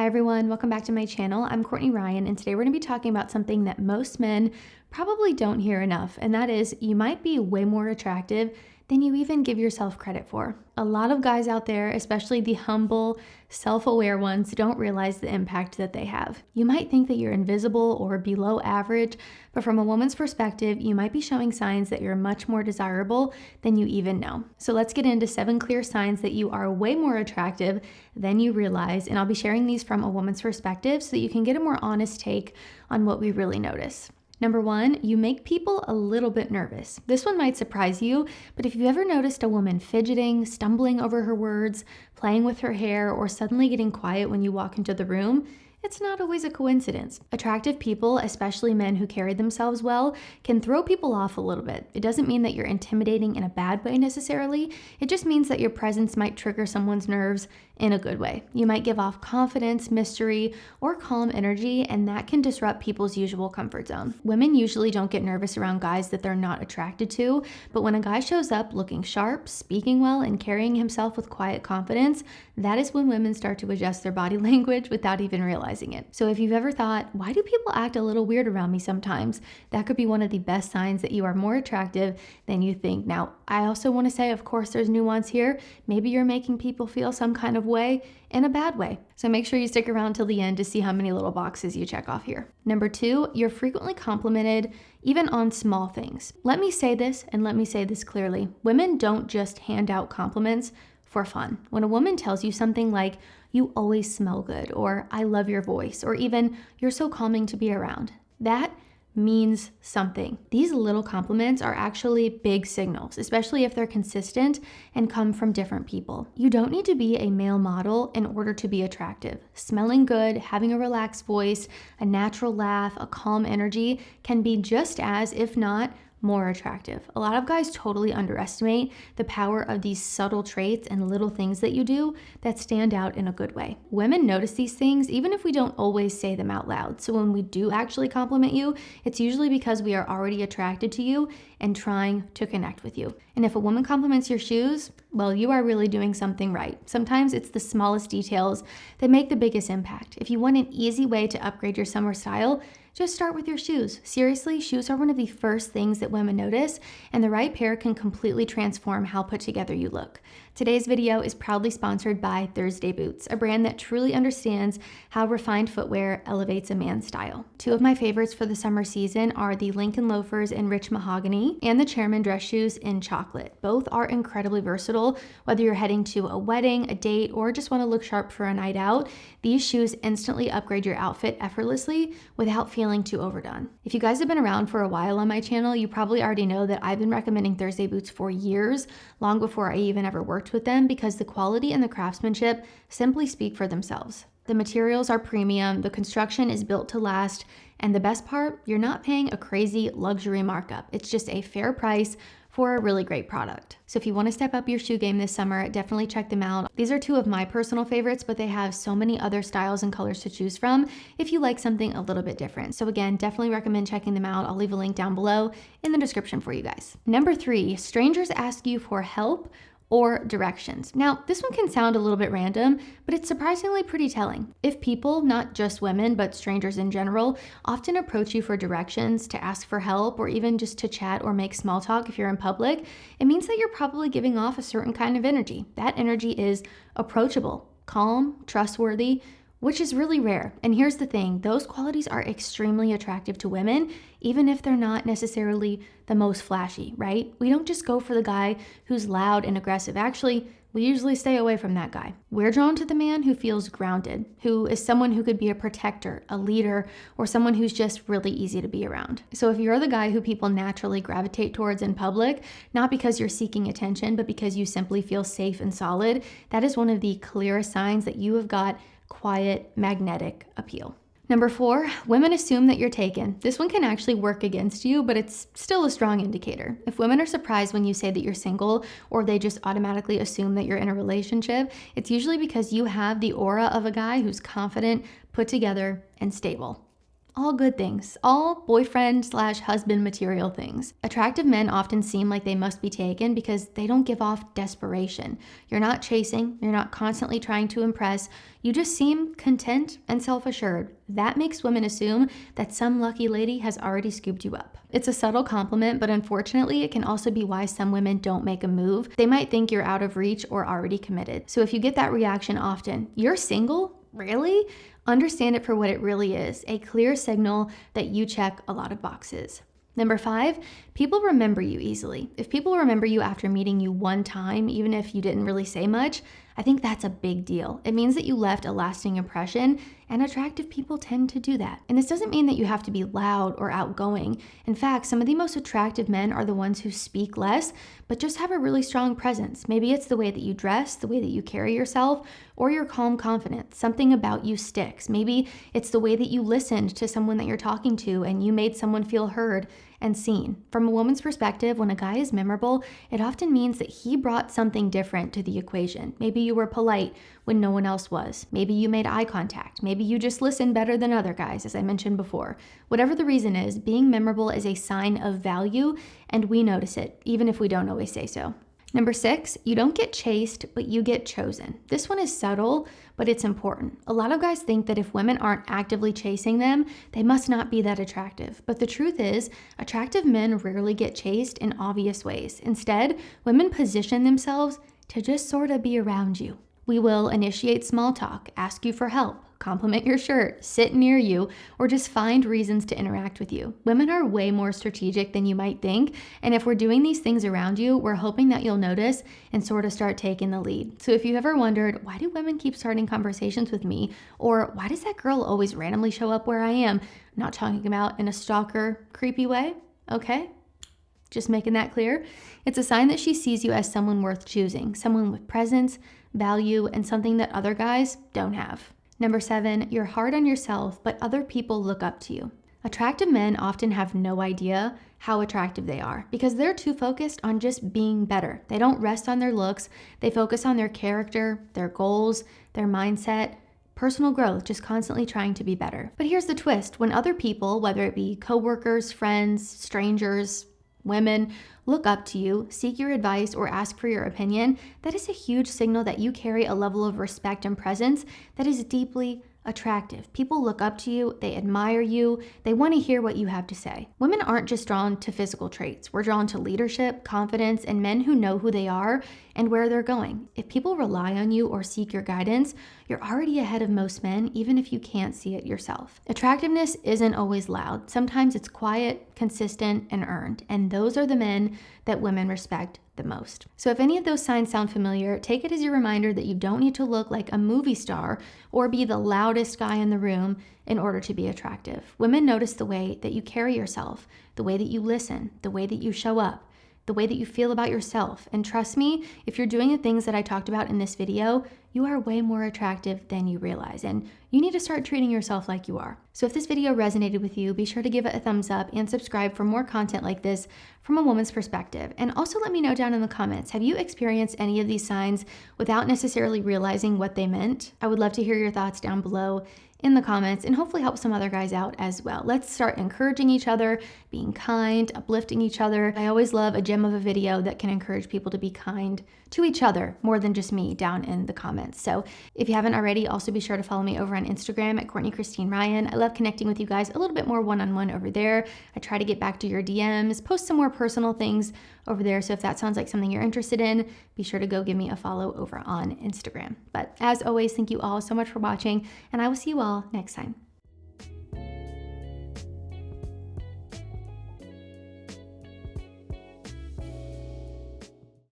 Hi everyone, welcome back to my channel. I'm Courtney Ryan, and today we're going to be talking about something that most men probably don't hear enough, and that is you might be way more attractive than you even give yourself credit for. A lot of guys out there, especially the humble, self-aware ones, don't realize the impact that they have. You might think that you're invisible or below average, but from a woman's perspective, you might be showing signs that you're much more desirable than you even know. So let's get into 7 clear signs that you are way more attractive than you realize, and I'll be sharing these from a woman's perspective so that you can get a more honest take on what we really notice. Number 1, you make people a little bit nervous. This one might surprise you, but if you've ever noticed a woman fidgeting, stumbling over her words, playing with her hair, or suddenly getting quiet when you walk into the room, it's not always a coincidence. Attractive people, especially men who carry themselves well, can throw people off a little bit. It doesn't mean that you're intimidating in a bad way necessarily. It just means that your presence might trigger someone's nerves in a good way. You might give off confidence, mystery, or calm energy, and that can disrupt people's usual comfort zone. Women usually don't get nervous around guys that they're not attracted to, but when a guy shows up looking sharp, speaking well, and carrying himself with quiet confidence, that is when women start to adjust their body language without even realizing it. So if you've ever thought, why do people act a little weird around me sometimes? That could be one of the best signs that you are more attractive than you think. Now, I also want to say, of course, there's nuance here. Maybe you're making people feel some kind of way in a bad way. So make sure you stick around till the end to see how many little boxes you check off here. Number 2, you're frequently complimented even on small things. Let me say this, and let me say this clearly. Women don't just hand out compliments for fun. When a woman tells you something like, "You always smell good," or "I love your voice," or even "You're so calming to be around," that means something. These little compliments are actually big signals, especially if they're consistent and come from different people. You don't need to be a male model in order to be attractive. Smelling good, having a relaxed voice, a natural laugh, a calm energy can be just as, if not, more attractive. A lot of guys totally underestimate the power of these subtle traits and little things that you do that stand out in a good way. Women notice these things even if we don't always say them out loud. So when we do actually compliment you, it's usually because we are already attracted to you and trying to connect with you. And if a woman compliments your shoes, well, you are really doing something right. Sometimes it's the smallest details that make the biggest impact. If you want an easy way to upgrade your summer style, just start with your shoes. Seriously, shoes are one of the first things that women notice, and the right pair can completely transform how put together you look. Today's video is proudly sponsored by Thursday Boots, a brand that truly understands how refined footwear elevates a man's style. 2 of my favorites for the summer season are the Lincoln loafers in rich mahogany and the Chairman dress shoes in chocolate. Both are incredibly versatile, whether you're heading to a wedding, a date, or just want to look sharp for a night out. These shoes instantly upgrade your outfit effortlessly without feeling too overdone. If you guys have been around for a while on my channel, you probably already know that I've been recommending Thursday Boots for years, long before I even ever worked with them, because the quality and the craftsmanship simply speak for themselves. The materials are premium, the construction is built to last, and the best part, you're not paying a crazy luxury markup. It's just a fair price for a really great product. So if you want to step up your shoe game this summer, definitely check them out. These are 2 of my personal favorites, but they have so many other styles and colors to choose from if you like something a little bit different. So again, definitely recommend checking them out. I'll leave a link down below in the description for you guys. Number 3, strangers ask you for help or directions. Now, this one can sound a little bit random, but it's surprisingly pretty telling. If people, not just women, but strangers in general, often approach you for directions, to ask for help, or even just to chat or make small talk if you're in public, it means that you're probably giving off a certain kind of energy. That energy is approachable, calm, trustworthy, which is really rare. And here's the thing, those qualities are extremely attractive to women, even if they're not necessarily the most flashy, right? We don't just go for the guy who's loud and aggressive. Actually, we usually stay away from that guy. We're drawn to the man who feels grounded, who is someone who could be a protector, a leader, or someone who's just really easy to be around. So if you're the guy who people naturally gravitate towards in public, not because you're seeking attention, but because you simply feel safe and solid, that is one of the clearest signs that you have got quiet, magnetic appeal. Number 4, women assume that you're taken. This one can actually work against you, but it's still a strong indicator. If women are surprised when you say that you're single, or they just automatically assume that you're in a relationship, it's usually because you have the aura of a guy who's confident, put together, and stable. All good things, all boyfriend/husband material things. Attractive men often seem like they must be taken because they don't give off desperation. You're not chasing, you're not constantly trying to impress, you just seem content and self-assured. That makes women assume that some lucky lady has already scooped you up. It's a subtle compliment, but unfortunately, it can also be why some women don't make a move. They might think you're out of reach or already committed. So if you get that reaction often, "You're single? Really?" Understand it for what it really is, a clear signal that you check a lot of boxes. Number 5, people remember you easily. If people remember you after meeting you one time, even if you didn't really say much, I think that's a big deal. It means that you left a lasting impression, and attractive people tend to do that. And this doesn't mean that you have to be loud or outgoing. In fact, some of the most attractive men are the ones who speak less, but just have a really strong presence. Maybe it's the way that you dress, the way that you carry yourself, or your calm confidence. Something about you sticks. Maybe it's the way that you listened to someone that you're talking to and you made someone feel heard and seen. From a woman's perspective, when a guy is memorable, it often means that he brought something different to the equation. Maybe you were polite when no one else was. Maybe you made eye contact. Maybe you just listened better than other guys, as I mentioned before. Whatever the reason is, being memorable is a sign of value, and we notice it, even if we don't always say so. Number 6, you don't get chased, but you get chosen. This one is subtle, but it's important. A lot of guys think that if women aren't actively chasing them, they must not be that attractive. But the truth is, attractive men rarely get chased in obvious ways. Instead, women position themselves to just sort of be around you. We will initiate small talk, ask you for help, compliment your shirt, sit near you, or just find reasons to interact with you. Women are way more strategic than you might think, and if we're doing these things around you, we're hoping that you'll notice and sort of start taking the lead. So if you ever wondered, why do women keep starting conversations with me? Or why does that girl always randomly show up where I am? Not talking about in a stalker, creepy way, okay? Just making that clear. It's a sign that she sees you as someone worth choosing, someone with presence, value, and something that other guys don't have. Number 7, you're hard on yourself, but other people look up to you. Attractive men often have no idea how attractive they are because they're too focused on just being better. They don't rest on their looks. They focus on their character, their goals, their mindset, personal growth, just constantly trying to be better. But here's the twist. When other people, whether it be coworkers, friends, strangers, women, look up to you, seek your advice, or ask for your opinion, that is a huge signal that you carry a level of respect and presence that is deeply attractive. People look up to you, they admire you, they want to hear what you have to say. Women aren't just drawn to physical traits. We're drawn to leadership, confidence, and men who know who they are and where they're going. If people rely on you or seek your guidance, you're already ahead of most men, even if you can't see it yourself. Attractiveness isn't always loud. Sometimes it's quiet, consistent, and earned. And those are the men that women respect the most. So if any of those signs sound familiar, take it as your reminder that you don't need to look like a movie star or be the loudest guy in the room in order to be attractive. Women notice the way that you carry yourself, the way that you listen, the way that you show up, the way that you feel about yourself. And trust me, if you're doing the things that I talked about in this video, you are way more attractive than you realize, and you need to start treating yourself like you are. So if this video resonated with you, be sure to give it a thumbs up and subscribe for more content like this from a woman's perspective. And also let me know down in the comments, have you experienced any of these signs without necessarily realizing what they meant? I would love to hear your thoughts down below in the comments and hopefully help some other guys out as well. Let's start encouraging each other, being kind, uplifting each other. I always love a gem of a video that can encourage people to be kind to each other more than just me down in the comments. So if you haven't already, also be sure to follow me over on Instagram at Courtney Christine Ryan. I love connecting with you guys a little bit more one-on-one over there. I try to get back to your DMs, post some more personal things over there. So if that sounds like something you're interested in, be sure to go give me a follow over on Instagram. But as always, thank you all so much for watching, and I will see you all next time.